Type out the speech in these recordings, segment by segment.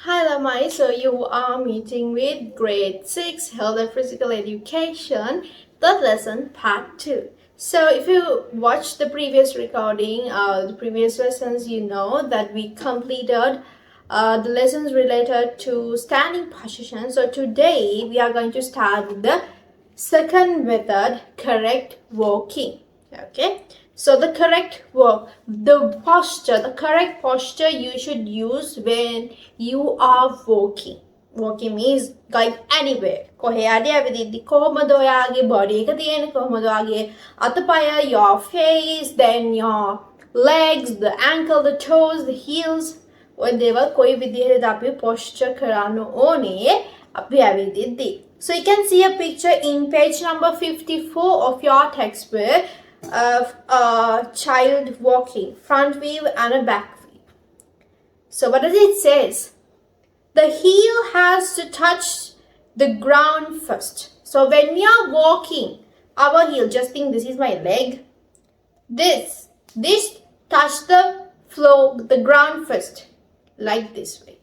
Hi Lamai, so you are meeting with grade 6 health and physical education, third lesson part 2. So if you watched the previous recording, the previous lessons, you know that we completed the lessons related to standing position. So today we are going to start with the second method, correct walking. Okay, so the correct walk, the correct posture you should use when you are walking. Walking means going anywhere. කොහේ හරි ඇවිදිද්දි කොහොමද ඔයාගේ body එක තියෙන්නේ, කොහොමද ඔයාගේ අතපය, your face, then your legs, the ankle, the toes, the heels. ඔය දේවල් කොයි විදිහටද අපි posture කරන්න ඕනේ අපි ඇවිදිද්දි. So you can see a picture in page number 54 of your textbook of a child walking, front view and a back view. So what does it says? The heel has to touch the ground first. So when we are walking, our heel, just think this is my leg. This touch the floor, the ground first, like this way.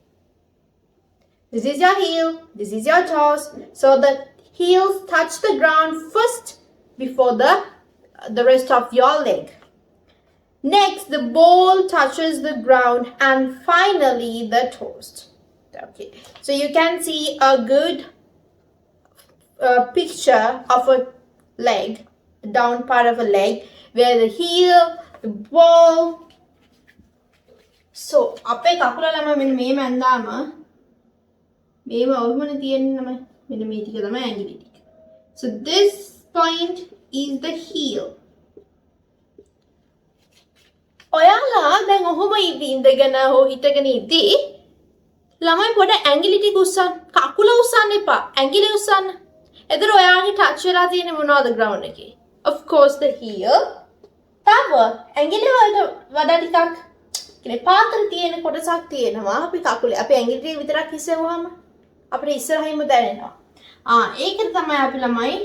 This is your heel, this is your toes. So the heels touch the ground first before the rest of your leg. Next, the ball touches the ground and finally the toes. Okay, so you can see a good picture of a leg, down part of a leg, where the heel, the ball. So, අපේ කකුල ළම මෙන්න මේ මන්දාම මේව ඔහොමනේ තියෙන්නේ ළමයි. මෙන්න මේ ටික තමයි ඇඟිලි ටික. So this point is the heel. ඔයාලා දැන් ඔහොම ඉඳගෙන හෝ හිටගෙන ඉදී ළමයි පොඩ ඇඟිලි ටික උස්සන්න. කකුල උස්සන්න එපා. ඇඟිලි උස්සන්න. එතකොට ඔයාගේ ටච් වෙලා තියෙන්නේ මොනවද ground එකේ? Of course the heel. තව ඇඟිලි වලට වඩා ටිකක් කියන්නේ පාතර තියෙන කොටසක් තියෙනවා. අපි කකුලේ අපි ඇඟිලි ටික විතරක් ඉස්සෙවුවාම අපිට ඉස්සරහින්ම දැනෙනවා. ඒකට තමයි අපි ළමයි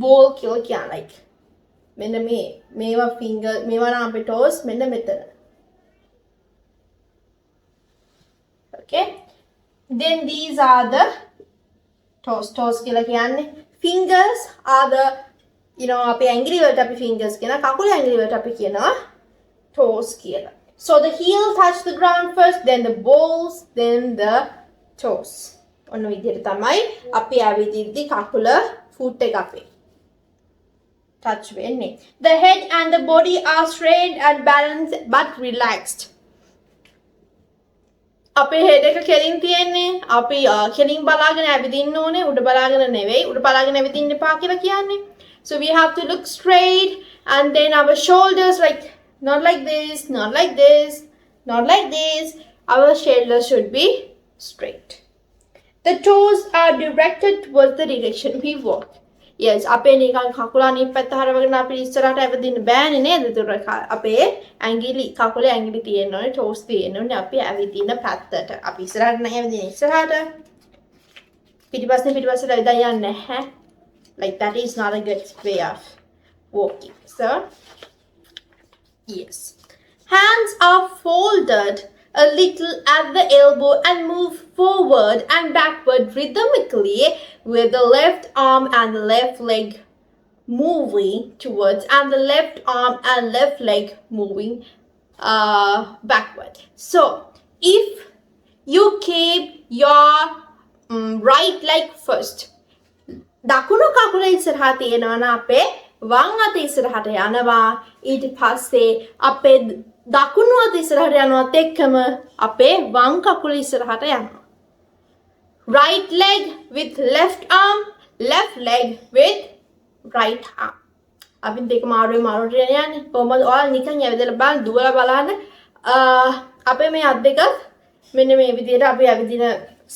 ball කියලා කියන්නේ. like මෙන්න මේවා finger මේවා නම් අපේ toes මෙන්න මෙතන. Okay, then these are the toes කියලා කියන්නේ. Fingers are the අපේ ඇඟිලි වලට අපි fingers කියනවා. කකුලේ ඇඟිලි වලට අපි කියනවා toes කියලා. So the heel touch the ground first, then the balls, then the toes. ඔන්න විදිහට තමයි අපි ඇවිදිද්දි කකුල foot එක අපේ touch වෙන්නේ. The head and the body are straight and balanced but relaxed. අපේ head එක කෙලින් තියෙන්නේ. අපි කෙලින් බලාගෙන ඇවිදින්න ඕනේ. උඩ බලාගෙන නෙවෙයි. උඩ බලාගෙන ඇවිදින්න එපා කියලා කියන්නේ. So we have to look straight and then our shoulders like not like this, not like this, not like this. Our shoulders should be straight. The toes are directed towards the direction we walk. Yes, අපේ නිකන් කකුල අනිත් පැත්ත හරවගෙන අපි ඉස්සරහට ඇවිදින්න බෑනේ නේද? ඒතර අපේ ඇඟිලි කකුලේ ඇඟිලි තියෙන්න ඕනේ, toes තියෙන්න ඕනේ අපි ඇවිදින පැත්තට. අපි ඉස්සරහට නෑ ඇවිදින්නේ ඉස්සරහට. පිටිපස්සෙන් ඇවිදලා යන්නේ නැහැ. Like that is not a good way of walking. So, yes. Hands are folded a little at the elbow and move forward and backward rhythmically with the left arm and the left leg moving towards and the left arm and left leg moving backward. So if you keep your right leg first, දකුණු කකුල ඉස්සරහා තියෙනවා නම් අපේ වම් අත ඉස්සරහට යනවා. ඊට පස්සේ අපේ දකුණු අත ඉස්සරහට යනවත් එක්කම අපේ වම් කකුල ඉස්සරහට යනවා. Right leg with left arm, left leg with right arm. අපි දෙක මාරුවට යන්නේ. කොහොමද ඔයාලා නිකන් ඇවිදලා බලන්න දුවලා බලන්න. අපේ මේ අත් දෙක මෙන්න මේ විදිහට අපි ඇවිදින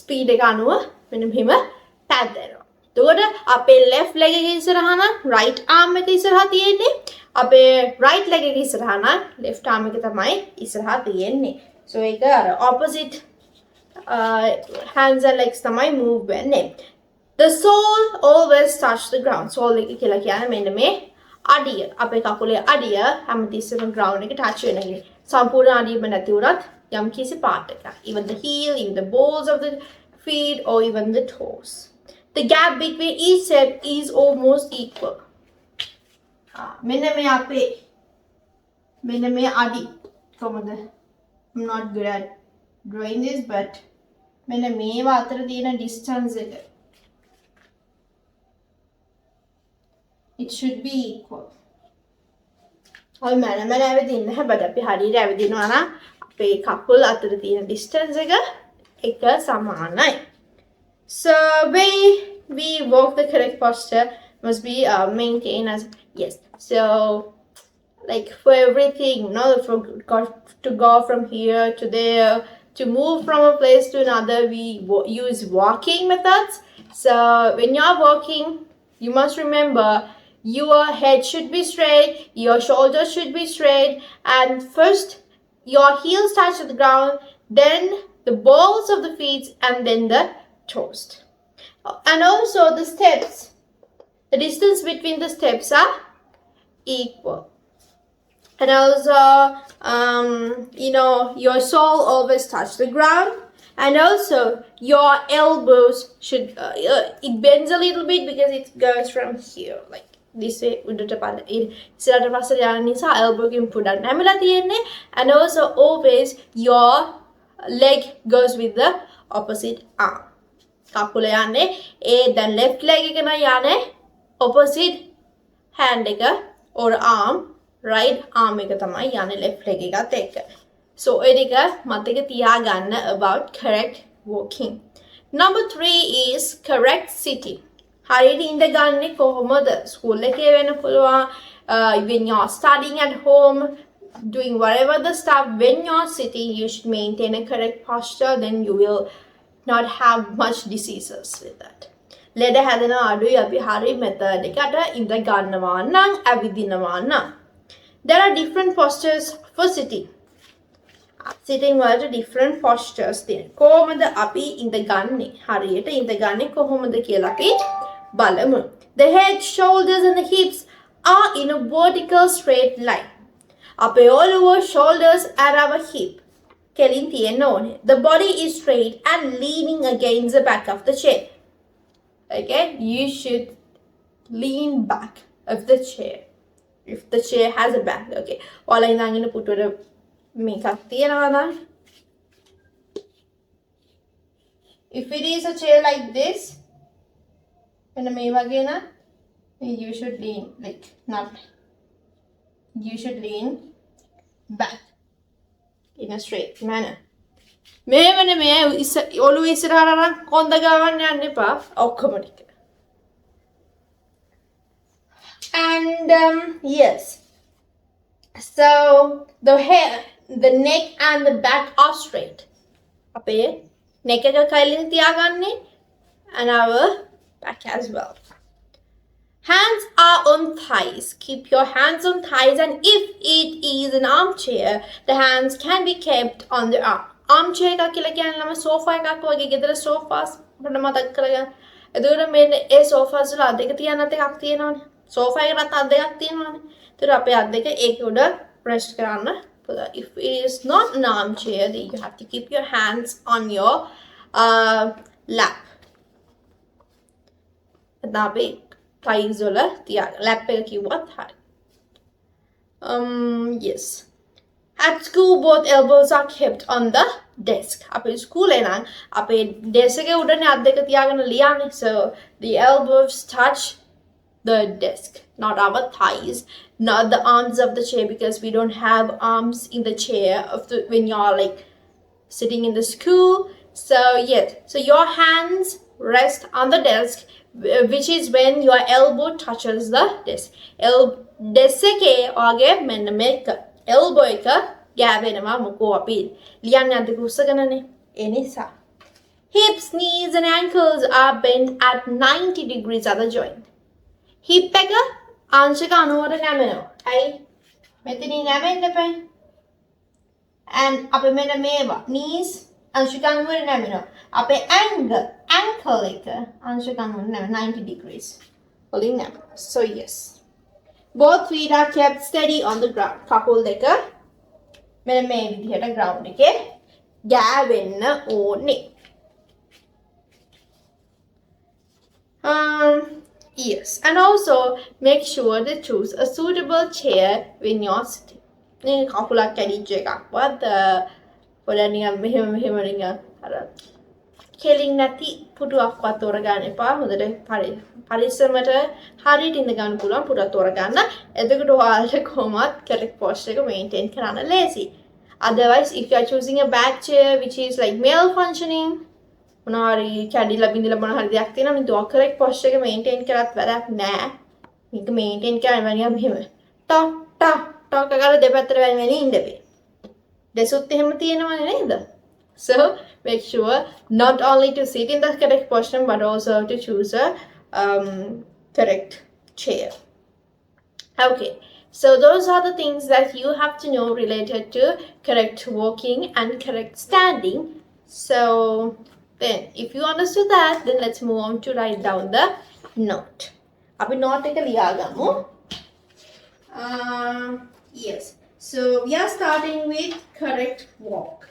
ස්පීඩ් එක අනුව මෙන්න මෙහෙම පැද්දෙනවා. එතකොට අපේ left leg එක ඉස්සරහා නම් right arm එක ඉස්සරහා තියෙන්නේ. අපේ right leg එක ඉස්සරහා නම් left arm එක තමයි ඉස්සරහා තියෙන්නේ. So ඒක අර opposite hands and legs තමයි move වෙන්නේ. The sole always touch the ground. Sole එක කියලා කියන්නේ මෙන්න මේ අඩිය. අපේ කකුලේ අඩිය හැමතිස්සෙම ground එක touch වෙනවා. සම්පූර්ණ අඩියම නැති වුණත් යම් කිසි part එකක්. Even the heel, even the balls of the feet, or even the toes. The gap between each step is almost equal. මෙන්න මේ අපේ මෙන්න මේ අඩි කොහොමද? I'm not good at drawing this, but මෙන්න මේවා අතර තියෙන distance එක it should be equal. ඔය මම ඇවිදින්න හැබැයි අපි හරියට ඇවිදිනවා නම් අපේ කකුල් අතර තියෙන distance එක සමානයි. So we walk, the correct posture must be maintained as yes. So like for everything, to go from here to there, to move from a place to another, we use walking methods. So when you're walking, you must remember your head should be straight, your shoulders should be straight, and first your heels touch the ground, then the balls of the feet, and then the toes. And also the steps, the distance between the steps are equal. And also your sole always touch the ground, and also your elbows should it bends a little bit because it goes from here like this way උඩට පල්ල ඉස්සරහට පස්සට යන නිසා elbow එකෙන් පුඩක් නැමිලා තියෙන්නේ. And also always your leg goes with the opposite arm. කකුල යන්නේ දැන් left leg එක නම් යන්නේ opposite hand එක or arm, right arm එක තමයි යන්නේ left leg එකත් එක්ක. So ඒ ටික මතක තියාගන්න about correct walking. Number 3 is correct sitting. හරියට ඉඳ ගන්නේ කොහොමද? ස්කූල් එකේ වෙන්න පුළුවන්, when you're studying at home, doing whatever the stuff, when you're sitting you should maintain a correct posture, then you will not have much diseases with that. ලෙඩ හැදෙන අඩුයි අපි හරි method එකට ඉඳ ගන්නවා නම් ඇවිදිනවා නම්. There are different postures for sitting. Sitting වලට different postures තියෙනවා. කොහොමද අපි ඉඳ ගන්නේ? හරියට ඉඳ ගන්නේ කොහොමද කියලා අපි බලමු. The head, shoulders and the hips are in a vertical straight line. අපේ ඔළුව, shoulders and our hip කෙලින් තියෙන්න ඕනේ. The body is straight and leaning against the back of the chair. Okay, you should lean back of the chair if the chair has a back. Okay, ඔයාලා ඉඳන් ඉන්න පුටුවට මේකක් තියනවා නම් if it is a chair like this, when මේ වගේ නම් you should lean you should lean back in a straight manner. මේවනේ මේ ඔළුව ඉස්සරහට නම් කොන්ද ගාවන්න යන්න එපා ඔක්කොම ටික. And yes, so the hair, the neck and the back are straight. අපේ neck එක කලින් තියාගන්නේ and our back as well. Hands are on thighs. Keep your hands on thighs, and if it is an armchair, the hands can be kept on the arm. Armchair එකක් කියලා කියන්නේ ළම sofa එකක් වගේ ගෙදර sofas අපිට මතක් කරගන්න. එතකොට මෙන්න ඒ sofas වල අත් දෙක තියන්නත් එකක් තියෙනවනේ. sofa එකකට අත් දෙකක් තියෙනවනේ. ඒතර අපේ අත් දෙක ඒක උඩ rest කරන්න පුළුවන්. If it is not an armchair, then you have to keep your hands on your lap. එතන අපි thighs වල තියාගන්න. lap එක කිව්වත් හරි. Yes. At school, both elbows are kept on the desk. අපේ ස්කූලේ නම් අපේ desk එකේ උඩනේ අත් දෙක තියාගෙන ලියන්නේ. So the elbows touch the desk, not our thighs, not the arms of the chair, because we don't have arms in the chair when you're like sitting in the school. So yes, so your hands rest on the desk, which is when your elbow touches the desk. Desk එකේ ඔයගේ මෙන්න මේක elbow එක ගෑවෙනවා මොකෝ අපි ලියන්නේ අද කුස්සගෙනනේ ඒ නිසා. Hips, knees and ankles are bent at 90 degrees at the joint. Hip එක අංශක 90ට නැමෙනවා. ඇයි? මෙතනින් නැමෙන්න එපා. And අපේ මෙන්න මේවා knees අංශක 90ට නැමෙනවා. අපේ ankle එක අංශක 90ට නැමෙනවා 90 degrees. වලින් නැමෙනවා. So yes. Both feet are kept steady on the ground. කකුල් දෙක මෙන්න මේ විදිහට ground එකේ ගෑවෙන්න ඕනේ. Yes, and also make sure to choose a suitable chair when you're sitting. කකුලක් කැඩිච්ච එකක්වත් පොඩ නිකන් මෙහෙම නිකන් අර කෙලින් නැති පුටුවක්වත් තෝරගන්න එපා. හොඳට පරිස්සමට හරියට ඉඳ ගන්න පුළුවන් පුටුවක් තෝරගන්න. එතකොට ඔයාලට කොහොමත් correct posture එක maintain කරන්න ලේසි. Otherwise, if you are choosing a bad chair which is like malfunctioning, මොනවාරි කැඩිලා බිඳිලා මොන හරි දෙයක් තියෙනවා නේ, ඔය correct posture එක maintain කරත් වැඩක් නැහැ. මේක maintain කරන්න නිකන් මෙහෙම ටක් කරලා දෙපැත්තට වැනිවෙන ඉන්න බෑ. දෙසුත් එහෙම තියෙනවනේ නේද? So make sure not only to sit in the correct position but also to choose a correct chair. Okay, so those are the things that you have to know related to correct walking and correct standing. So then if you understood that, then let's move on to write down the note. අපි note එක ලියාගමු. Yes, so we are starting with correct walk.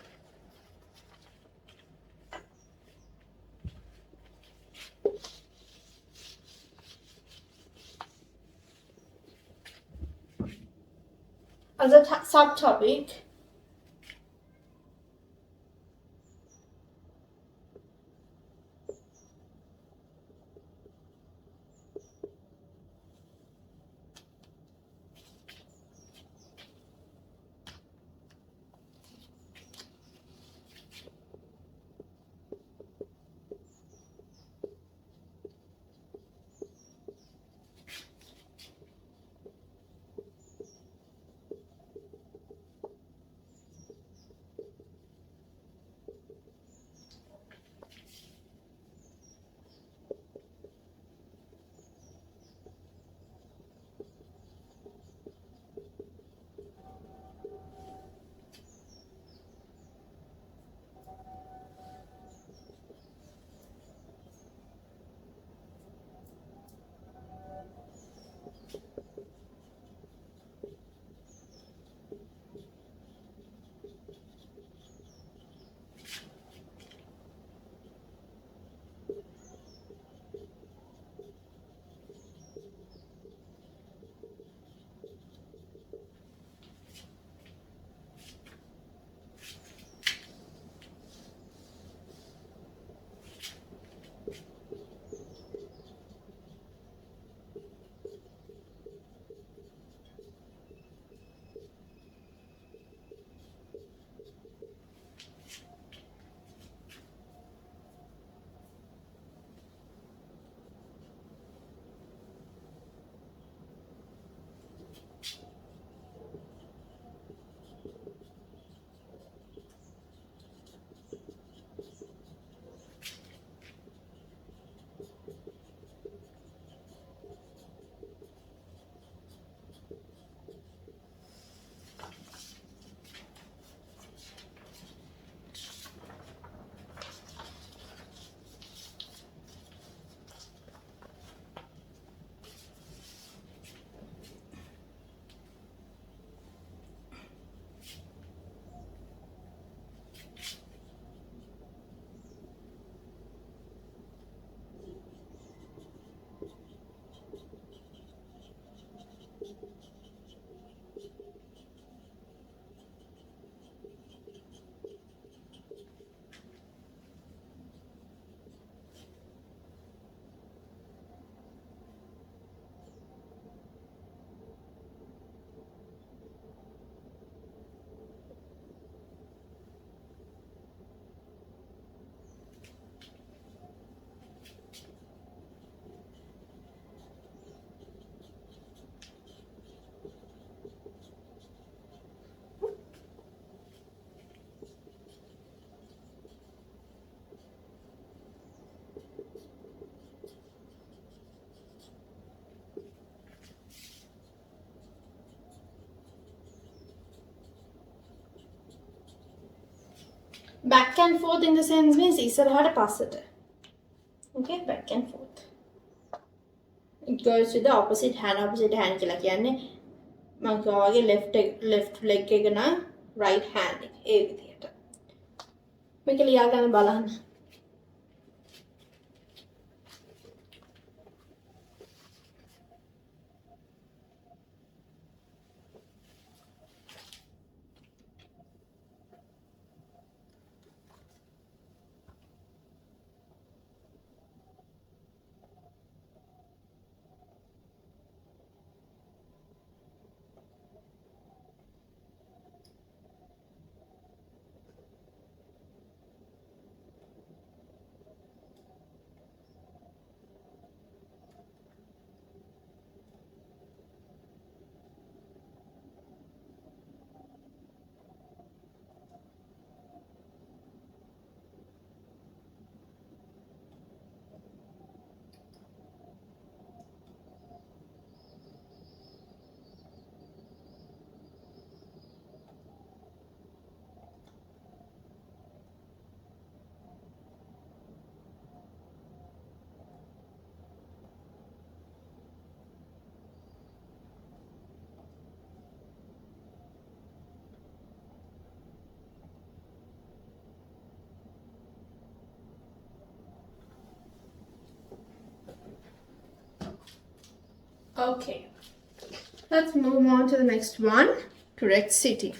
As a subtopic, back and forth in the sense means ඉස්සරහට පස්සට. Okay, back and forth. It goes to the opposite hand කියලා කියන්නේ මම කියවා වගේ left leg එක නම් right hand එක ඒ විදිහට. මේක ලියා ගන්න බලන්න. Okay, let's move on to the next one. Correct city.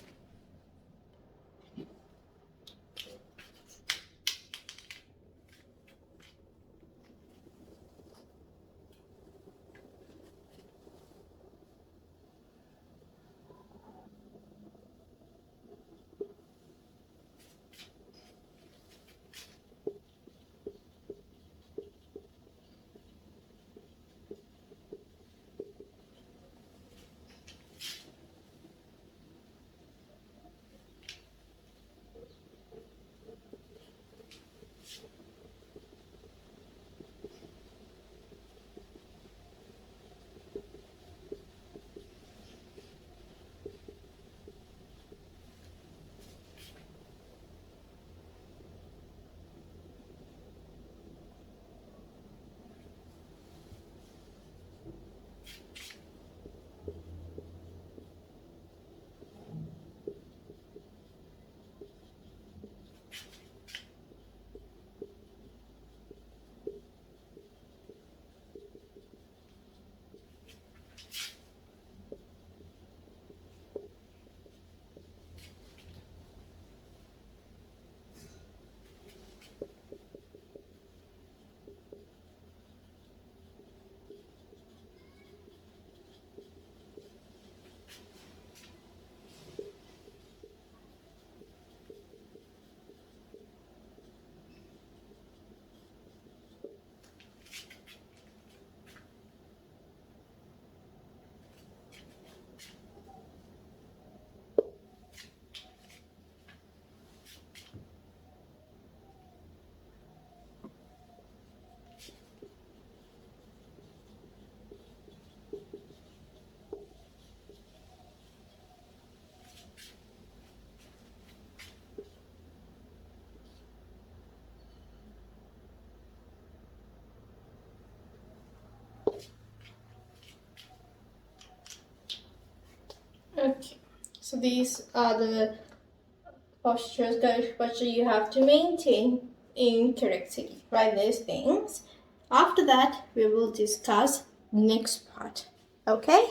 Okay, so these are the postures, correct posture you have to maintain in correct city. Write these things. After that, we will discuss the next part. Okay?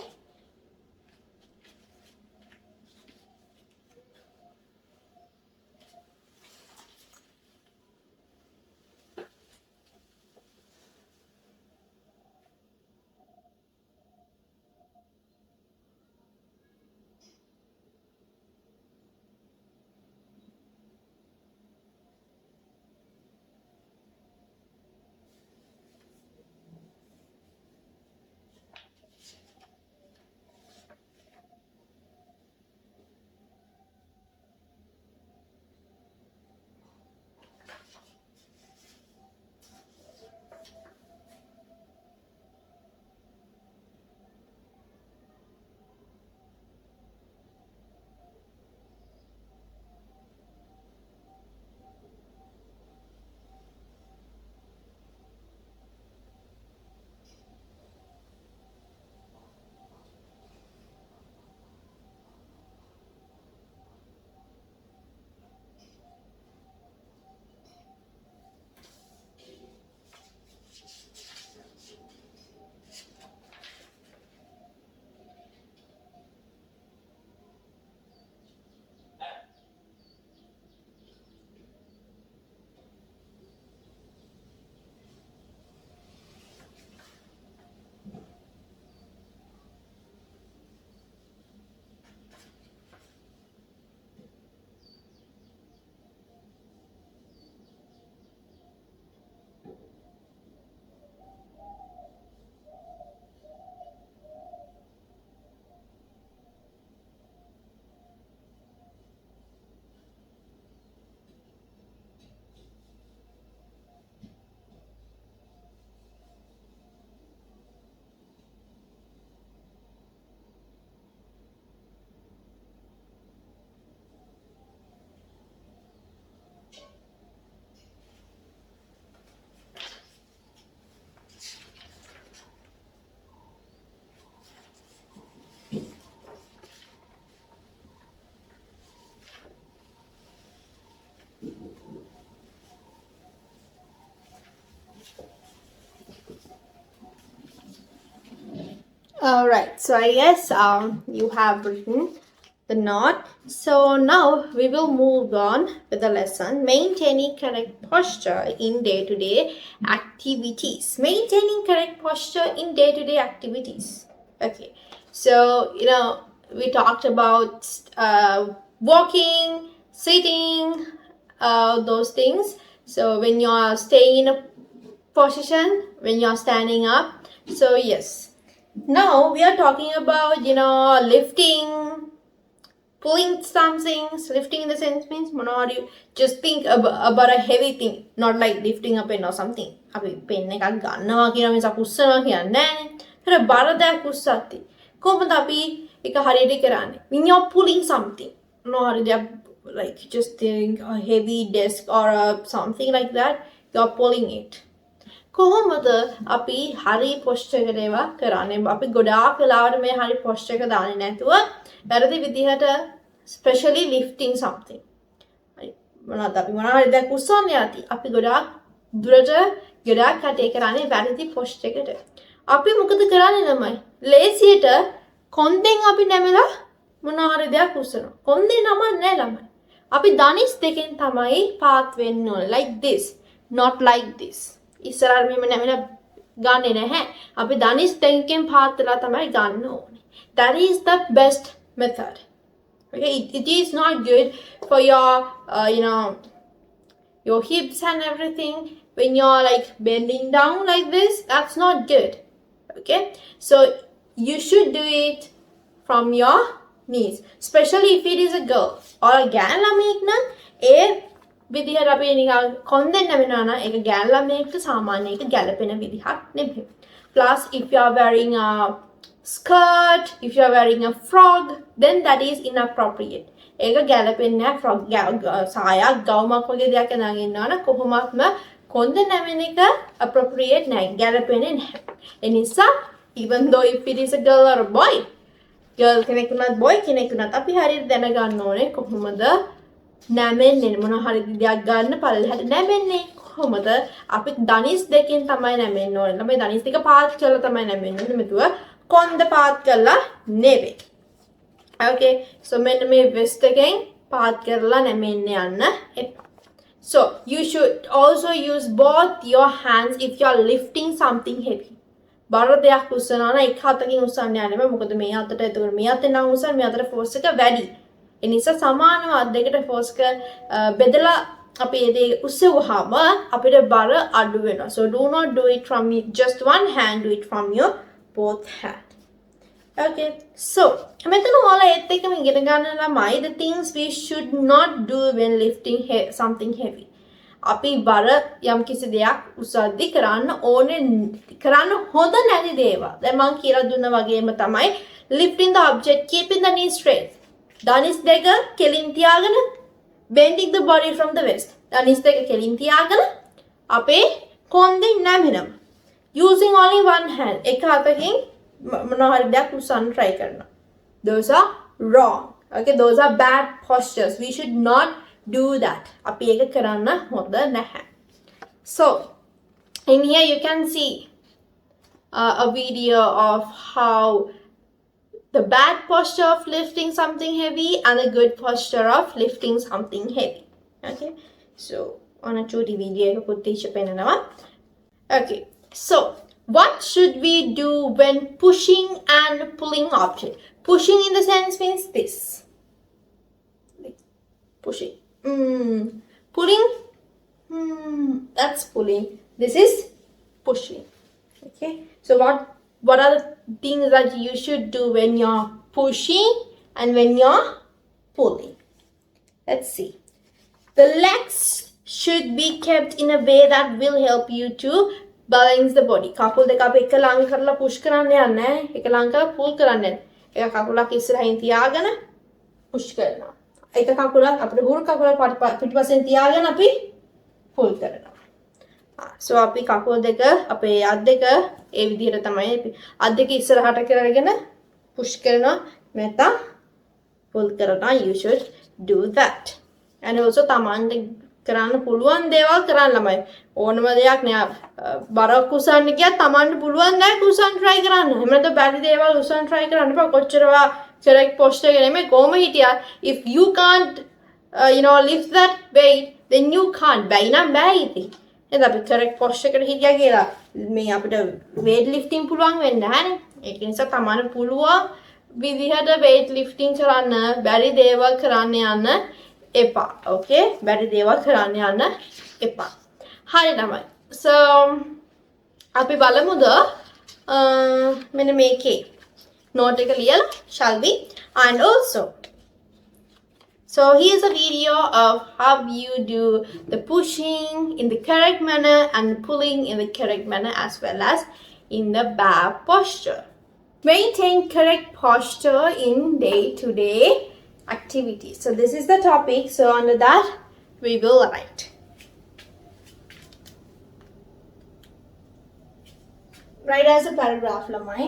All right, so I guess you have written the note. So now we will move on with the lesson maintaining correct posture in day-to-day activities. Maintaining correct posture in day-to-day activities. Okay, so we talked about walking, sitting, those things. So when you are staying in a position, when you are standing up. So yes. Now we are talking about lifting, pulling some things. Lifting in the sense means you just think about a heavy thing, not like lifting a pen or something. අපි පෙන් එකක් ගන්නවා කියන මිසක් උස්සනවා කියන්නේ නැහැ. ඒතර බර දෙයක් උස්සද්දි කොහොමද අපි ඒක හරියට කරන්නේ? When you're pulling something, like just think a heavy desk or something like that, you're pulling it. කොහොමද අපි හරි පොස්චර් එකට ඒවා කරන්නේ? අපි ගොඩාක් වෙලාවට මේ හරි පොස්චර් එක දාන්නේ නැතුව වැරදි විදිහට especially lifting something. මොනවාද අපි මොනවා හරි දෙයක් උස්සන්නේ යති. අපි ගොඩාක් දුරට ගොඩාක් කටේ කරන්නේ වැරදි පොස්චර් එකට. අපි මොකද කරන්නේ ළමයි? ලේසියට කොන්දෙන් අපි නැමලා මොනවා හරි දෙයක් උස්සනවා. කොන්දෙන් නමන්නේ නැහැ ළමයි. අපි දනිස් දෙකෙන් තමයි පාත් වෙන්න ඕනේ. Like this, not like this. ඉස්සරහට මෙහෙම නැමෙලා ගන්නෙ නැහැ. අපි දනිස් දෙකෙන් පාත් වෙලා තමයි ගන්න ඕනේ. That is the best method. Okay, it is not good for your your hips and everything when you're like bending down like this. That's not good. Okay, so you should do it from your knees, especially if it is a girl or a gal lamik nan විදිහට අපි නිකන් කොන්දෙන් නැවෙනවා නම් ඒක ගෑල් ළමයෙක්ට සාමාන්‍ය එක ගැළපෙන විදිහක් නෙමෙයි. Plus if you are wearing a skirt, if you are wearing a frog, then that is inappropriate. ඒක ගැළපෙන්නේ නැහැ. frog සායක් ගවුමක් වගේ දෙයක් අඳන් ඉන්නවා නම් කොහොමත්ම කොන්දෙන් නැවෙන එක appropriate නැහැ. ගැළපෙන්නේ නැහැ. ඒ නිසා even though if it is a girl or a boy, girl කෙනෙක් උනත් boy කෙනෙක් උනත් අපි හරියට දැනගන්න ඕනේ කොහොමද නැමෙන්නේ මොන හරි දෙයක් ගන්න පල්ලෙහාට නැමෙන්නේ කොහොමද අපි දනිස් දෙකෙන් තමයි නැමෙන්න ඕනේ. ළමයි දනිස් දෙක පාත් කරලා තමයි නැමෙන්න ඕනේ. මෙතුව කොන්ද පාත් කරලා නෙවෙයි. Okay, so මෙන්න මේ වෙස්ට් එකෙන් පාත් කරලා නැමෙන්න යන්න එපා. So you should also use both your hands if you are lifting something heavy. බර දෙයක් උස්සනවා නම් එක හතකින් උස්සන්න යන්න එපා. මොකද මේ අතට එතකොට මේ අතෙන් නම් උස්සන්න මේ අතට ෆෝස් එක වැඩි. ඒ නිසා සමානව අත් දෙකට ෆෝස් එක බෙදලා අපි ඒ උස්සුවාම අපිට බර අඩු වෙනවා. So do not do it from just one hand, do it from your both hand. Okay, so මෙතන ඔයාලා ඒත් එක්කම ඉගෙන ගන්න ළමයි the things we should not do when lifting something heavy. අපි බර යම් කිසි දෙයක් උස්සද්දි කරන්න ඕනේ කරන්න හොඳ නැති දේවල්. දැන් මම කියලා දුන්නා වගේම තමයි lifting the object, keeping the knee straight. දනිස් දෙක කෙලින් තියාගෙන bending the body from the waist. දනිස් දෙක කෙලින් තියාගෙන අපේ කොන්දෙන් නැමෙනවා. Using only one hand. එක අතකින් මොනවා හරි දෙයක් උස්සන්න try කරනවා. Those are wrong. Okay, those are bad postures. We should not do that. අපි ඒක කරන්න හොඳ නැහැ. So, in here you can see a video of how the bad posture of lifting something heavy and the good posture of lifting something heavy. Okay, so on a 2D video ekakut teacher penanawa. Okay, so what should we do when pushing and pulling object? Pushing in the sense means this. Pushing. Pulling. That's pulling. This is pushing. Okay, so what are the things that you should do when you're pushing and when you're pulling? Let's see. The legs should be kept in a way that will help you to balance the body. කකුල් දෙක අපි එක ළඟ කරලා push කරන්න යන්නේ නැහැ. එක ළඟ කරලා pull කරන්න යන්නේ. එක කකුලක් ඉස්සරහින් තියාගෙන push කරනවා. එක කකුලක් අපිට හුරු කකුල පිටිපස්සෙන් තියාගෙන අපි pull කරනවා. So අපි කකුල් දෙක අපේ අත් දෙක ඒ විදිහට තමයි අත් දෙක ඉස්සරහට කරගෙන push කරනවා නැත්නම් pull කරනවා. You should do that. And also තමන්ගේ කරන්න පුළුවන් දේවල් කරන්න ළමයි. ඕනම දෙයක් නෑ බරක් උසන්න ගියත් Tamanට පුළුවන් දේ උසන්න try කරන්න. එහෙම නැත්නම් බැරි දේවල් උසන්න try කරන්න එපා. කොච්චරවා correct posture එක නෙමෙයි කොහොම හිටියත් if you can't lift that weight then you can't. බැයි නම් බෑ ඉතින්. එහෙනම් අපි correct posture එකට හිටියා කියලා මේ අපිට weight lifting පුළුවන් වෙන්නේ නැහැනේ. ඒක නිසා Tamanට පුළුවන් විදිහට weight lifting කරන්න බැරි දේවල් කරන්න යන්න එපා. Okay? බැරි දේවල් කරන්න යන්න එපා. හරි ළමයි. So අපි බලමුද මෙන්න මේකේ note එක ලියලා shall we? And also so here's a video of how you do the pushing in the correct manner and pulling in the correct manner as well as in the bow posture. Maintain correct posture in day-to-day activities. So this is the topic. So under that, we will write. Write as a paragraph, Lamai.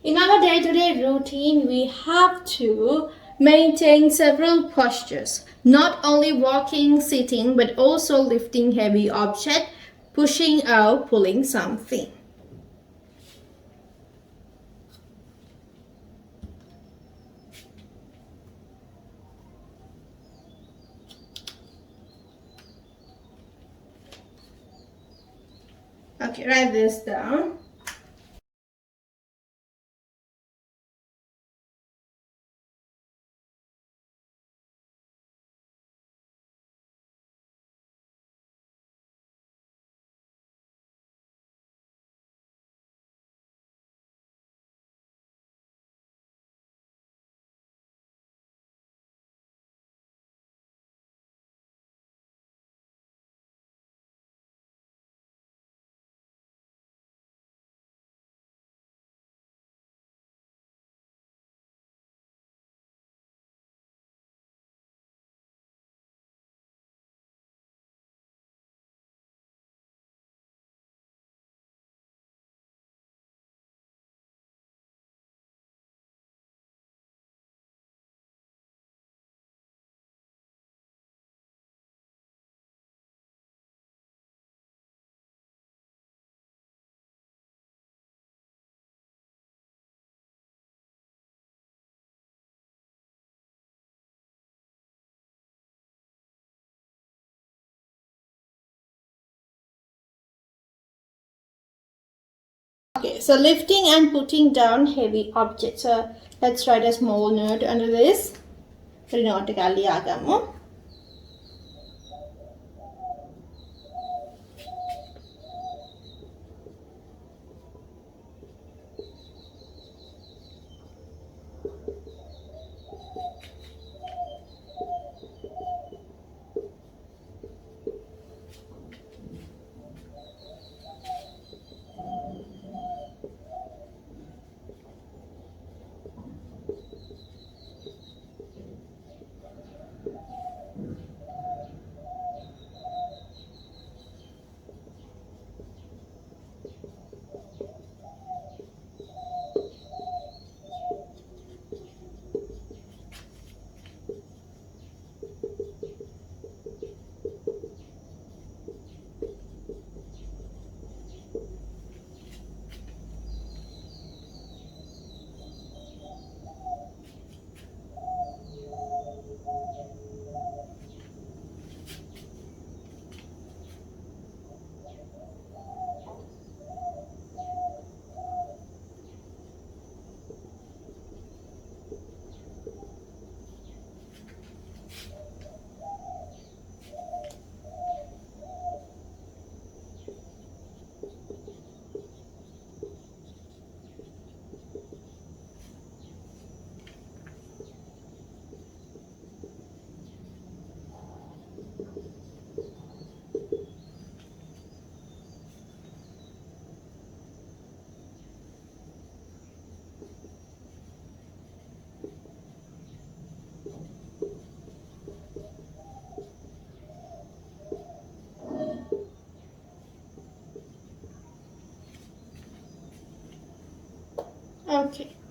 In our day-to-day routine, we have to maintain several postures, not only walking, sitting, but also lifting heavy object, pushing or pulling something. Okay, write this down. Okay, so lifting and putting down heavy objects. So let's write a small note under this. Rinotically agamo.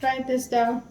Write this down.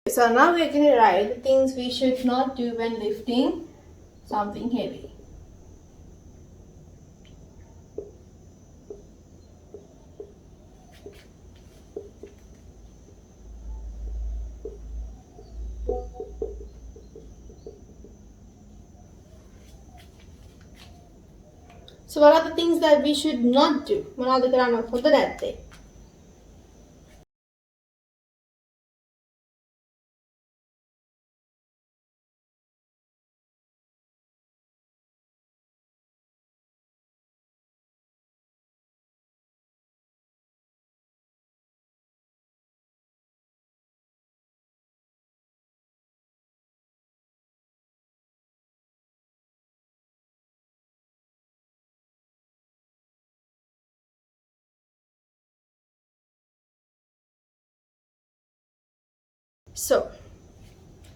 So now we're going to write the things we should not do when lifting something heavy. So what are the things that we should not do? මොනවද කරන්න හොඳ නැත්තේ? So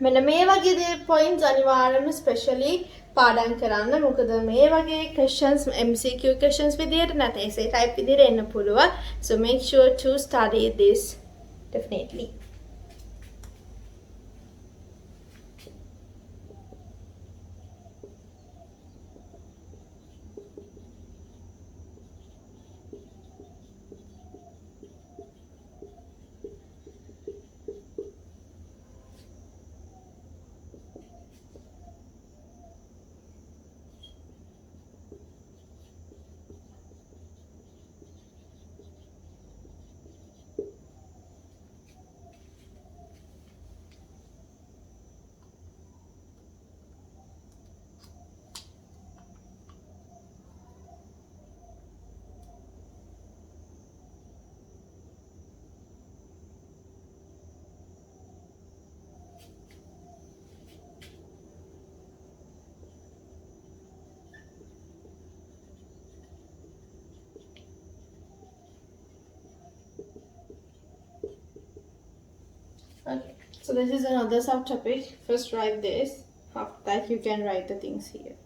මෙන්න මේ වගේ points අනිවාර්යයෙන්ම specially පාඩම් කරන්න. මොකද මේ වගේ questions MCQ questions විදියට නැත්නම් essay type විදියට එන්න පුළුවන්. So make sure to study this definitely. Okay, so this is another subtopic. First write this. After that you can write the things here.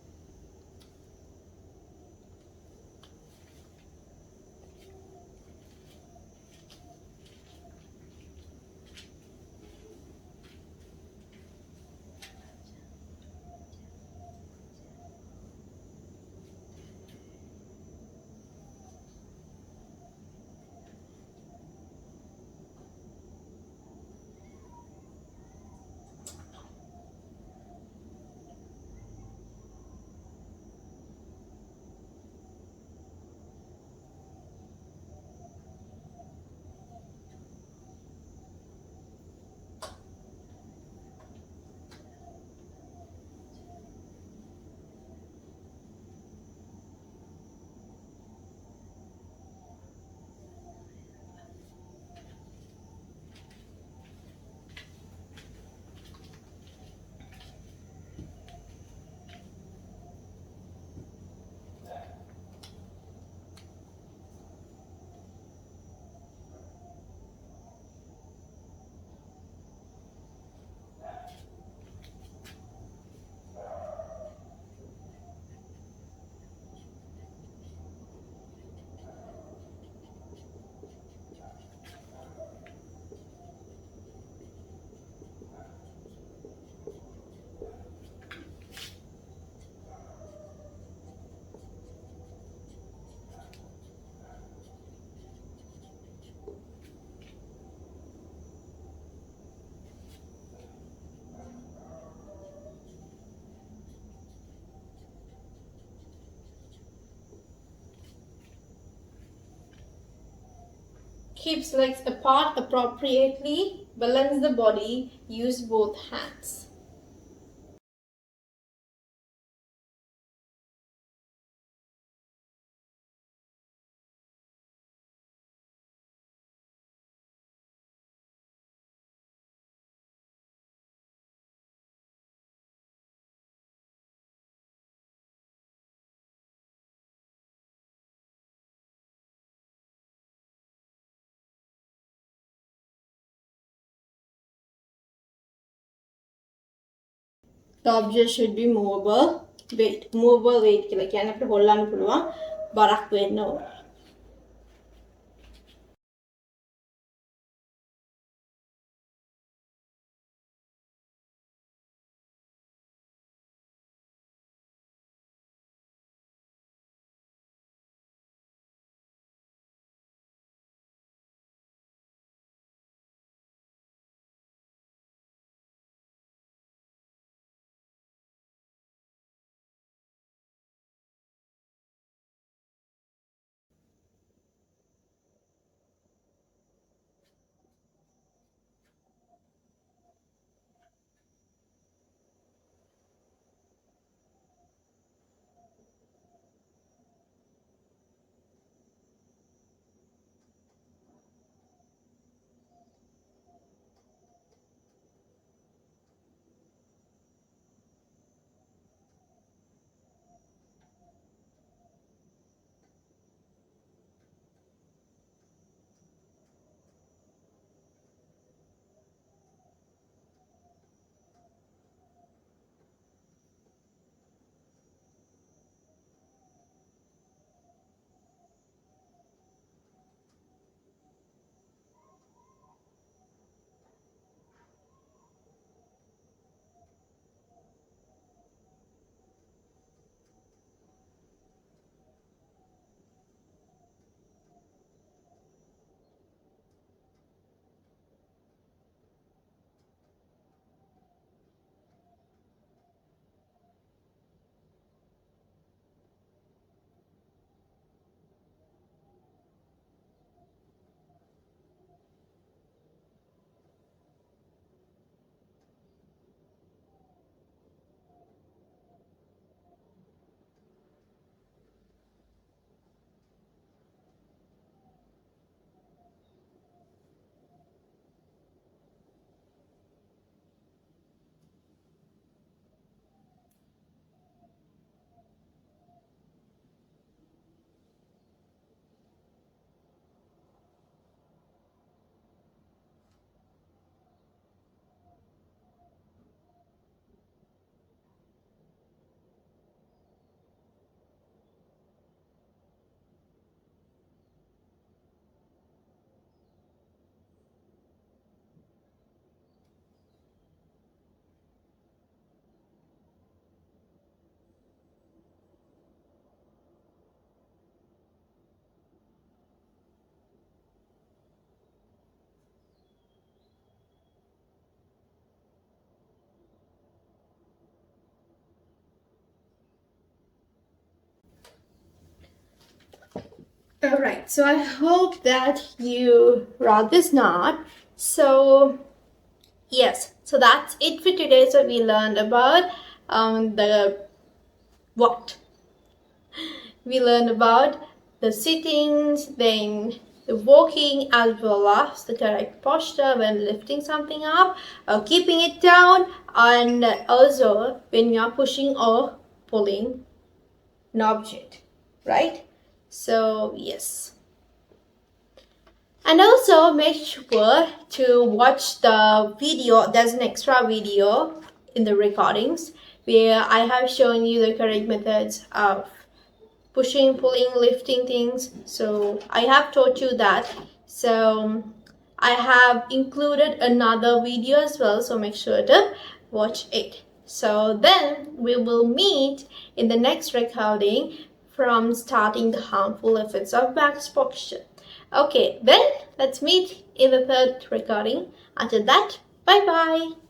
Keep legs apart appropriately. Balance the body. Use both hands. The object should be movable weight. Movable weight කියලා කියන්නේ අපිට හොල්ලන්න පුළුවන් බරක් වෙන්න ඕන. Alright, so I hope that you wrote this knot. So yes, so that's it for today. So we learned about we learned about the sittings, then the walking, as well as the correct posture when lifting something up or keeping it down, and also when you are pushing or pulling an object, right? So yes, and also make sure to watch the video. There's an extra video in the recordings where I have shown you the correct methods of pushing, pulling, lifting things. So I have taught you that. So I have included another video as well, so make sure to watch it. So then we will meet in the next recording from starting the harmful effects of back posture. Okay, then let's meet in the third recording. Until that, bye bye.